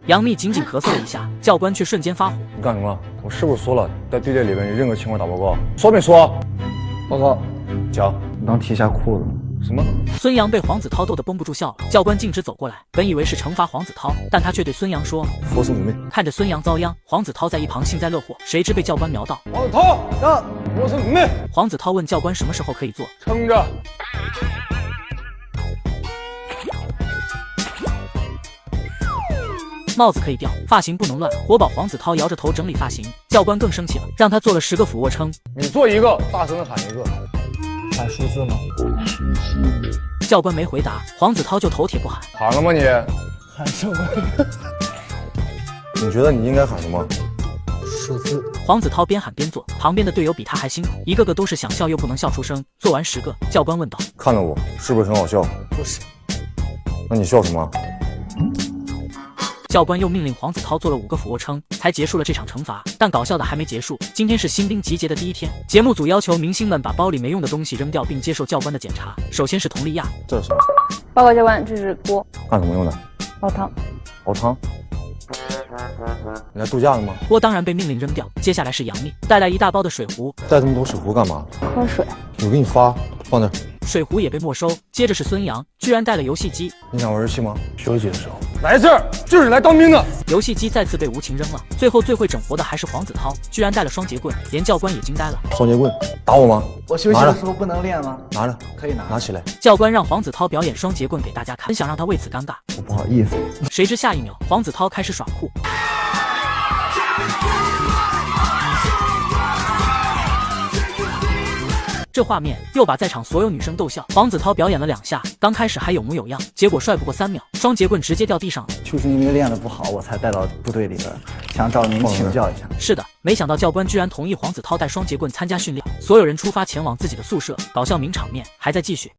杨幂仅仅咳嗽了一下，教官却瞬间发火。你干什么？我是不是说了，在队列里边，你任何情况打报告？说没说？报告。讲。你刚提一下裤子。什么？孙杨被黄子韬逗得绷不住笑了。教官径直走过来，本以为是惩罚黄子韬，但他却对孙杨说：“佛是你妹！”看着孙杨遭殃，黄子韬在一旁幸灾乐祸，谁知被教官瞄到。黄子韬，到！佛是你妹！黄子韬问教官什么时候可以做，撑着。帽子可以掉，发型不能乱，活宝黄子韬摇着头整理发型。教官更生气了，让他做了10个俯卧撑。你做一个，大声的喊一个。喊数字吗？教官没回答，黄子韬就头铁不喊。喊了吗你？喊什么？你觉得你应该喊什么？数字。黄子韬边喊边做，旁边的队友比他还辛苦，一个个都是想笑又不能笑出声。做完10个，教官问道：“看着我，是不是很好笑？”不是。那你笑什么？教官又命令黄子韬做了5个俯卧撑，才结束了这场惩罚。但搞笑的还没结束，今天是新兵集结的第一天，节目组要求明星们把包里没用的东西扔掉，并接受教官的检查。首先是佟丽娅，这是什么？报告教官，这是锅，干什么用的？熬汤。熬汤？你来度假的吗？锅当然被命令扔掉。接下来是杨幂，带来一大包的水壶，带这么多水壶干嘛？喝水。我给你发，放这儿。水壶也被没收。接着是孙杨，居然带了游戏机。你想玩游戏吗？休息的时候来这儿就是来当兵的。游戏机再次被无情扔了。最后最会整活的还是黄子韬，居然带了双节棍，连教官也惊呆了。双节棍打我吗？我休息的时候不能练吗？拿着，可以拿，拿起来。教官让黄子韬表演双节棍给大家看，很想让他为此尴尬。我不好意思。谁知下一秒，黄子韬开始耍酷。这画面又把在场所有女生逗笑。黄子韬表演了2下，刚开始还有模有样，结果帅不过3秒，双节棍直接掉地上了。就是因为练得不好，我才带到部队里的，想找您请教一下。是的，没想到教官居然同意黄子韬带双节棍参加训练。所有人出发前往自己的宿舍，搞笑名场面还在继续。